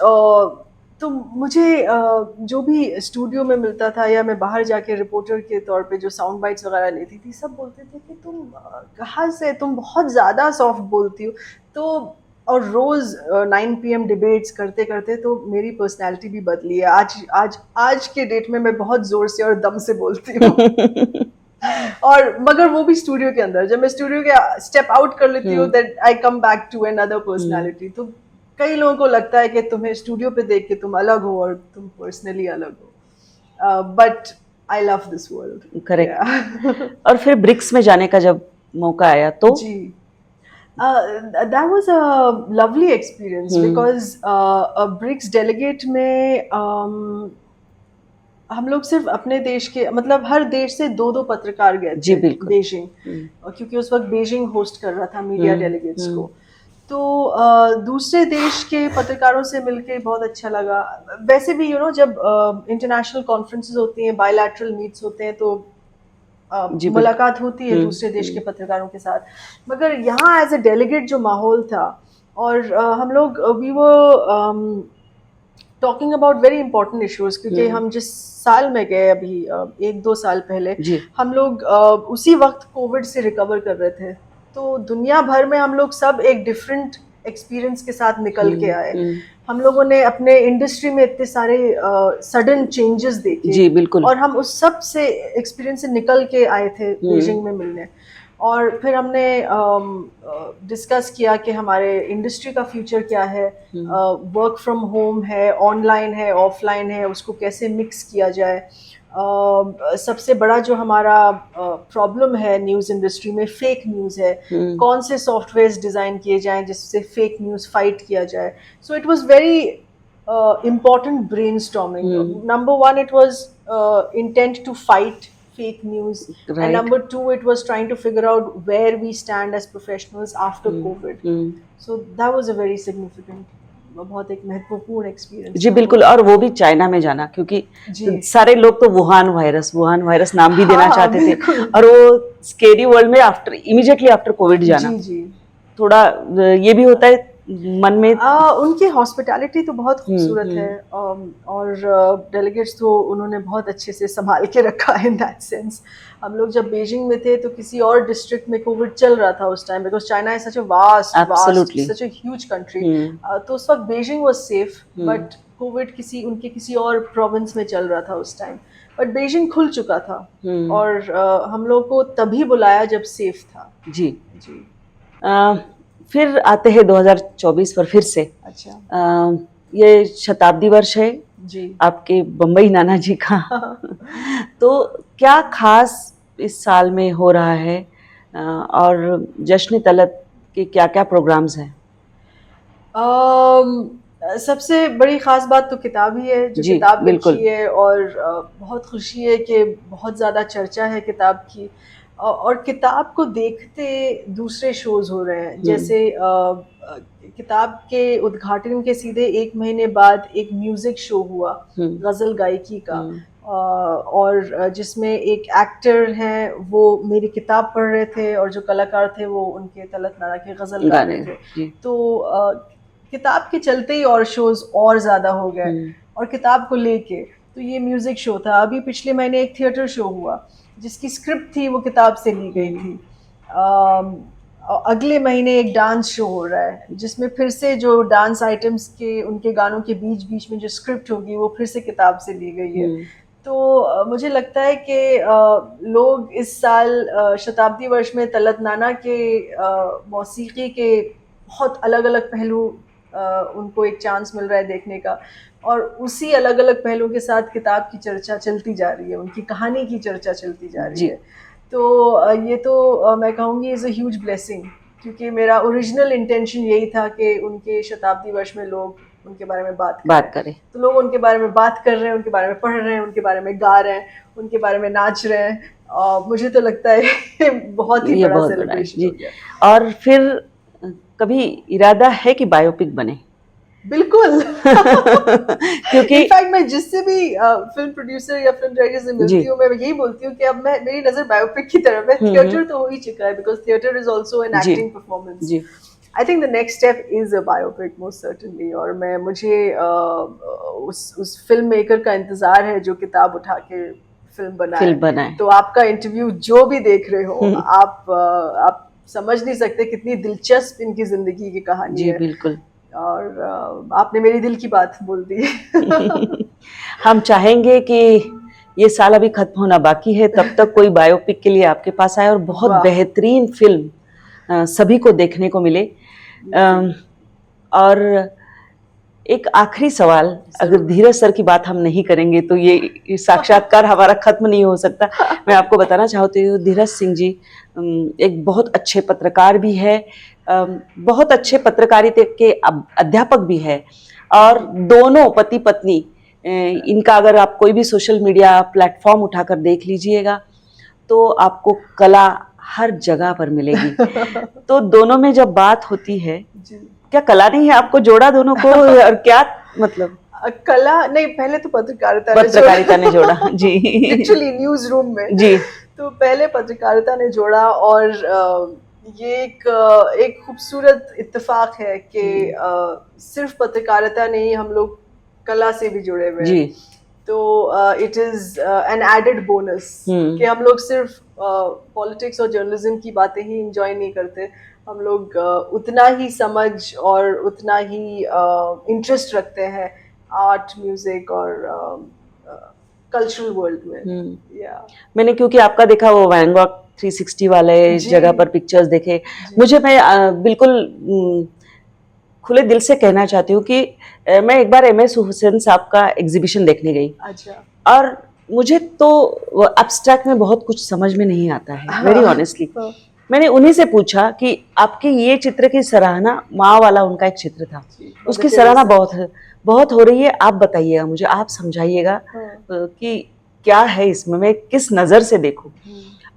तो मुझे जो भी स्टूडियो में मिलता था या मैं बाहर जाके रिपोर्टर के तौर पे जो साउंड बाइट्स वगैरह लेती थी, सब बोलते थे कि तुम कहाँ से, तुम बहुत ज़्यादा सॉफ्ट बोलती हो। तो और रोज़ 9 PM डिबेट्स करते करते तो मेरी पर्सनैलिटी भी बदली है। आज के डेट में मैं बहुत ज़ोर से और दम से बोलती हूँ और मगर वो भी स्टूडियो के अंदर। जब मैं स्टूडियो के स्टेप आउट कर लेती हूँ that I come back to another personality. तो कई लोगों को लगता है कि तुम्हें स्टूडियो पे देख के तुम अलग हो और तुम पर्सनली अलग हो, but I love this world. Correct. और फिर ब्रिक्स में जाने का जब मौका आया तो जी, that was a lovely experience because BRICS delegate में हम लोग सिर्फ अपने देश के, मतलब हर देश से 2 पत्रकार गए थे बीजिंग, क्योंकि उस वक्त बीजिंग होस्ट कर रहा था मीडिया डेलीगेट्स को। तो दूसरे देश के पत्रकारों से मिलके बहुत अच्छा लगा। वैसे भी जब इंटरनेशनल कॉन्फ्रेंसेस होती हैं, बायलैटरल मीट्स होते हैं, तो जी बिल्कुल। मुलाकात होती है दूसरे देश के पत्रकारों के साथ। मगर यहाँ एज अ डेलीगेट जो माहौल था, और हम लोग we were talking about very important issues, क्योंकि हम जिस साल में गए अभी 1-2 साल पहले, जी हम लोग उसी वक्त कोविड से रिकवर कर रहे थे। तो दुनिया भर में हम लोग सब एक डिफरेंट एक्सपीरियंस के साथ निकल के आए। हम लोगों ने अपने इंडस्ट्री में इतने सारे सडन चेंजेस देखे, जी बिल्कुल। और हम उस सब से एक्सपीरियंस से निकल के आए थे बीजिंग में मिलने। और फिर हमने डिस्कस किया कि हमारे इंडस्ट्री का फ्यूचर क्या है, वर्क फ्रॉम होम है, ऑनलाइन है, ऑफलाइन है, उसको कैसे मिक्स किया जाए। सबसे बड़ा जो हमारा प्रॉब्लम है न्यूज़ इंडस्ट्री में, फेक न्यूज़ है। कौन से सॉफ्टवेयर्स डिज़ाइन किए जाएं जिससे फेक न्यूज़ फाइट किया जाए। So it was very important brainstorming. Number one, it was intent to fight fake news, and Right. number two, it was trying to figure out where we stand as professionals after COVID. So that was a very significant, बहुत एक महत्वपूर्ण experience. जी बिल्कुल। और वो भी China में जाना, क्योंकि जी। सारे लोग तो वुहान वायरस नाम भी देना चाहते थे, बिल्कुल। और वो स्केरी वर्ल्ड में इमीडिएटली आफ्टर कोविड जाना, जी जी थोड़ा ये भी होता है मन में। उनकी हॉस्पिटैलिटी तो बहुत खूबसूरत है, और डेलीगेट्स तो उन्होंने बहुत अच्छे से संभाल के रखा है इन दैट सेंस। हम लोग जब बीजिंग में थे तो किसी और डिस्ट्रिक्ट में कोविड चल रहा था उस time, because China is such a vast, such a huge country. तो उस वक्त Beijing was safe, but Covid किसी और प्रोविंस में चल रहा था उस टाइम। बट बीजिंग खुल चुका था, और हम लोग को तभी बुलाया जब सेफ था। जी जी। फिर आते हैं 2024 पर फिर से। अच्छा। ये शताब्दी वर्ष है जी। आपके बम्बई नाना जी का। तो क्या खास इस साल में हो रहा है, और जश्न तलत के क्या क्या प्रोग्राम्स हैं? सबसे बड़ी ख़ास बात तो किताब ही है, जो जी, किताब बिल्कुल। लिखी है, और बहुत खुशी है कि बहुत ज़्यादा चर्चा है किताब की, और किताब को देखते दूसरे शोज़ हो रहे हैं। जैसे किताब के उद्घाटन के सीधे 1 महीने बाद एक म्यूज़िक शो हुआ गज़ल गायकी का, और जिसमें एक एक्टर हैं, वो मेरी किताब पढ़ रहे थे, और जो कलाकार थे वो उनके तलत नाना के गज़ल गा रहे थे। तो किताब के चलते ही और शोज़ और ज़्यादा हो गए, और किताब को लेके तो ये म्यूज़िक शो था। अभी पिछले महीने एक थिएटर शो हुआ जिसकी स्क्रिप्ट थी वो किताब से ली गई थी। अगले महीने एक डांस शो हो रहा है जिसमें फिर से जो डांस आइटम्स के उनके गानों के बीच बीच में जो स्क्रिप्ट होगी वो फिर से किताब से ली गई है। तो मुझे लगता है कि लोग इस साल शताब्दी वर्ष में तलत नाना के मौसीकी के बहुत अलग अलग पहलू उनको एक चांस मिल रहा है देखने का, और उसी अलग अलग पहलुओं के साथ किताब की चर्चा चलती जा रही है, उनकी कहानी की चर्चा चलती जा रही है। तो ये तो मैं कहूँगी इज़ अ ह्यूज ब्लेसिंग, क्योंकि मेरा ओरिजिनल इंटेंशन यही था कि उनके शताब्दी वर्ष में लोग उनके बारे में बात करें। तो लोग उनके बारे में बात कर रहे हैं, उनके बारे में पढ़ रहे हैं, उनके बारे में गा रहे हैं, उनके बारे में नाच रहे हैं। मुझे तो लगता है बहुत ही बड़ा सेलिब्रेशन हो गया। और फिर कभी इरादा है कि बायोपिक बने? बिल्कुल। क्योंकि इनफैक्ट मैं जिससे भी फिल्म प्रोड्यूसर या फिल्म डायरेक्टर से मिलती हूँ, मैं यही बोलती हूँ कि अब मेरी नज़र बायोपिक की तरफ है। थिएटर तो हो ही चुका है, because theatre is also an acting performance. I think the next step is a biopic most certainly, और मुझे उस फिल्म मेकर का इंतजार है जो किताब उठा के फिल्म बनाए। तो आपका इंटरव्यू जो भी देख रहे हो, आप समझ नहीं सकते कितनी दिलचस्प इनकी जिंदगी की कहानी है। बिल्कुल। और आपने मेरी दिल की बात बोल दी। हम चाहेंगे कि ये साल अभी खत्म होना बाकी है, तब तक कोई बायोपिक के लिए आपके पास आए और बहुत बेहतरीन फिल्म सभी को देखने को मिले। और एक आखिरी सवाल, अगर धीरज सर की बात हम नहीं करेंगे तो ये साक्षात्कार हमारा खत्म नहीं हो सकता। मैं आपको बताना चाहती हूँ, धीरज सिंह जी एक बहुत अच्छे पत्रकार भी है, बहुत अच्छे पत्रकारिता के अध्यापक भी है, और दोनों पति पत्नी, इनका अगर आप कोई भी सोशल मीडिया प्लेटफॉर्म उठाकर देख लीजिएगा तो आपको कला हर जगह पर मिलेगी। तो दोनों में जब बात होती है, जी। क्या कला नहीं है आपको जोड़ा दोनों को, और क्या मतलब कला नहीं, पहले तो पत्रकारिता ने जोड़ा जी। लिटरली न्यूज रूम में जी तो पहले पत्रकारिता ने जोड़ा, और ये एक खूबसूरत इत्तेफाक है कि सिर्फ पत्रकारिता नहीं, हम लोग कला से भी जुड़े हुए जी हैं। तो it is an added bonus कि हम लोग सिर्फ पॉलिटिक्स और जर्नलिज्म की बातें ही इंजॉय नहीं करते, हम लोग उतना ही समझ और उतना ही इंटरेस्ट रखते हैं आर्ट, म्यूजिक और कल्चरल वर्ल्ड में। या मैंने क्योंकि आपका देखा वो वैन गॉग 360 वाले जी। जगह पर पिक्चर्स देखे, मुझे मैं बिल्कुल खुले दिल से कहना चाहती हूँ कि मैं एक बार MS हुसैन साहब का एग्जीबिशन देखने गई, अच्छा। और मुझे तो एब्स्ट्रैक्ट में बहुत कुछ समझ में नहीं आता है, वेरी ऑनेस्टली। मैंने उन्हीं से पूछा कि आपके ये चित्र की सराहना, माँ वाला उनका एक चित्र था, उसकी सराहना बहुत हो रही है, आप बताइएगा मुझे, आप समझाइएगा कि क्या है इसमें, मैं किस नज़र से देखूं।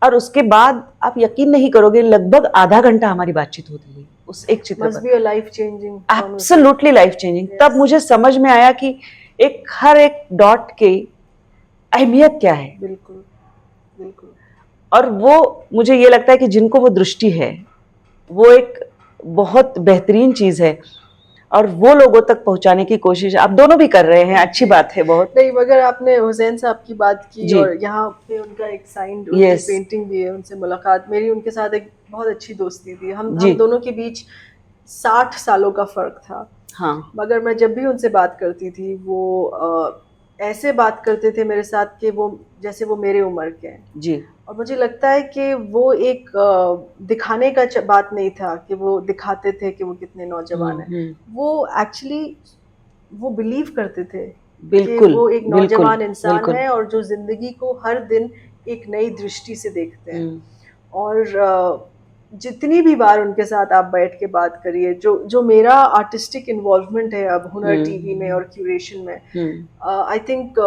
और उसके बाद आप यकीन नहीं करोगे, लगभग आधा घंटा हमारी बातचीत होती रही उस एक चित्र पर। Life changing, absolutely life changing. तब मुझे समझ में आया कि हर एक डॉट की अहमियत क्या है। बिल्कुल बिल्कुल। और वो मुझे ये लगता है कि जिनको वो दृष्टि है, वो एक बहुत बेहतरीन चीज है, और वो लोगों तक पहुंचाने की कोशिश आप दोनों भी कर रहे हैं, अच्छी बात है बहुत। नहीं, मगर आपने हुसैन साहब की बात की, और यहाँ पे उनका एक साइंड पेंटिंग भी है, उनसे मुलाकात मेरी उनके साथ एक बहुत अच्छी दोस्ती थी। हम दोनों के बीच 60 सालों का फर्क था। हाँ। मगर मैं जब भी उनसे बात करती थी, वो ऐसे बात करते थे मेरे साथ कि वो जैसे वो मेरे उम्र के हैं जी। और मुझे लगता है कि वो एक दिखाने का बात नहीं था कि वो दिखाते थे कि वो कितने नौजवान हैं। वो एक्चुअली वो बिलीव करते थे कि वो एक नौजवान इंसान है और जो जिंदगी को हर दिन एक नई दृष्टि से देखते हैं। और जितनी भी बार उनके साथ आप बैठ के बात करिए, जो मेरा आर्टिस्टिक इन्वॉल्वमेंट है अब हुनर टीवी में और क्यूरेशन में, आई थिंक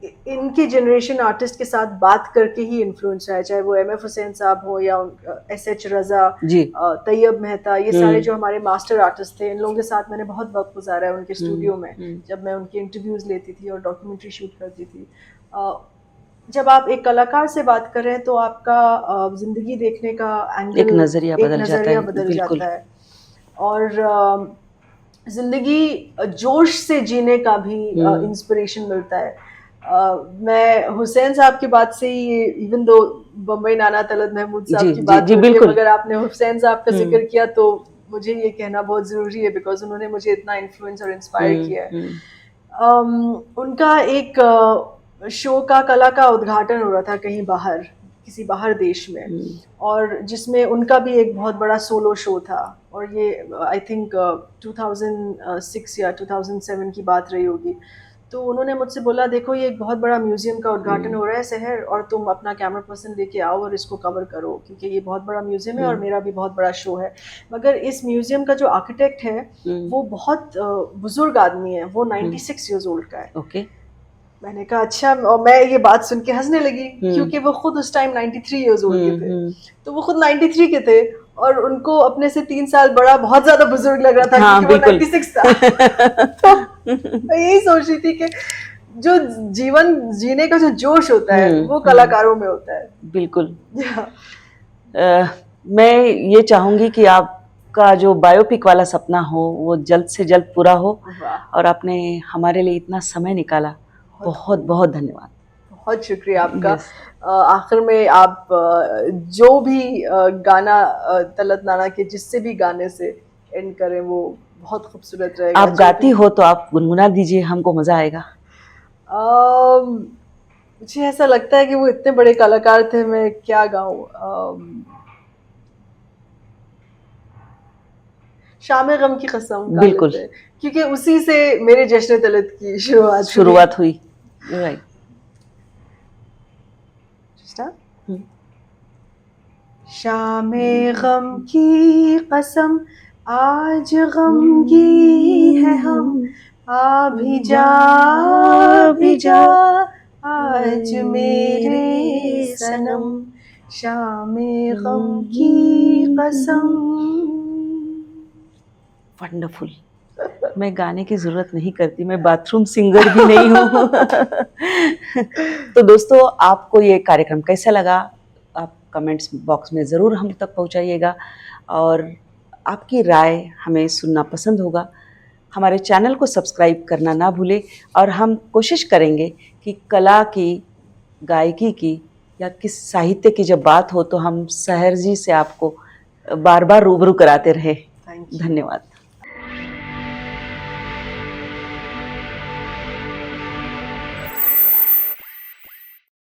इनके जनरेशन आर्टिस्ट के साथ बात करके ही इन्फ्लुएंस है, चाहे वो MF हुसैन साहब हो या SH रजा, तैयब मेहता, ये सारे जो हमारे मास्टर आर्टिस्ट थे, इन लोगों के साथ मैंने बहुत वक्त गुजारा है उनके स्टूडियो में, जब मैं उनकी इंटरव्यूज लेती थी और डॉक्यूमेंट्री शूट करती थी। जब आप एक कलाकार से बात कर रहे हैं तो आपका जिंदगी देखने का एंगल, एक नजरिया बदल जाता है और जिंदगी जोश से जीने का भी इंस्पिरेशन मिलता है। मैं हुसैन साहब की बात से ही, इवन दो बम्बई नाना तलत महमूद साहब की बात होती है, मगर आपने हुसैन साहब का जिक्र किया तो मुझे ये कहना बहुत ज़रूरी है, बिकॉज उन्होंने मुझे इतना इन्फ्लुएंस और इंस्पायर किया है। उनका एक शो का कला का उद्घाटन हो रहा था कहीं बाहर, किसी बाहर देश में, और जिसमें उनका भी एक बहुत बड़ा सोलो शो था, और ये आई थिंक 2006 या 2007 की बात रही होगी। तो उन्होंने मुझसे बोला, देखो ये एक बहुत बड़ा म्यूजियम का उद्घाटन हो रहा है शहर, और तुम अपना कैमरा पर्सन लेके आओ और इसको कवर करो, क्योंकि ये बहुत बड़ा म्यूजियम है और मेरा भी बहुत बड़ा शो है। मगर इस म्यूजियम का जो आर्किटेक्ट है वो बहुत बुजुर्ग आदमी है, वो 96 ईयर्स ओल्ड का है। ओके। मैंने कहा अच्छा, और मैं ये बात सुन के हंसने लगी, क्योंकि वो खुद उस टाइम 93 ईयर्स ओल्ड के थे। तो वो खुद 93 के थे और उनको अपने से 3 साल बड़ा बहुत ज्यादा बुजुर्ग लग रहा था, क्योंकि वो 96 था। तो मैं यही सोच रही थी कि जो जीवन जीने का जो जोश होता है वो कलाकारों में होता है। बिल्कुल। मैं ये चाहूंगी कि आपका जो बायोपिक वाला सपना हो वो जल्द से जल्द पूरा हो, और आपने हमारे लिए इतना समय निकाला, बहुत बहुत धन्यवाद। बहुत शुक्रिया आपका। आखिर में आप जो भी गाना तलत नाना के जिससे भी गाने से एंड करें वो बहुत खूबसूरत रहेगा। आप गाती हो तो आप गुनगुना दीजिए, हमको मजा आएगा। मुझे ऐसा लगता है कि वो इतने बड़े कलाकार थे, मैं क्या गाऊं। शाम गम की कसम, बिल्कुल, क्योंकि उसी से मेरे जश्न तलत की शुरुआत हुई। राइट। शामे गम की कसम, आज गमगी है हम, आ भी जा आज मेरे सनम, शामे गम की कसम। वंडरफुल। मैं गाने की ज़रूरत नहीं करती, मैं बाथरूम सिंगर भी नहीं हूँ। तो दोस्तों, आपको ये कार्यक्रम कैसा लगा? आप कमेंट्स बॉक्स में ज़रूर हम तक पहुँचाइएगा और आपकी राय हमें सुनना पसंद होगा। हमारे चैनल को सब्सक्राइब करना ना भूलें और हम कोशिश करेंगे कि कला की, गायकी की या किस साहित्य की जब बात हो तो हम सहर जी से आपको बार-बार रूबरू कराते रहें। Thank you. धन्यवाद।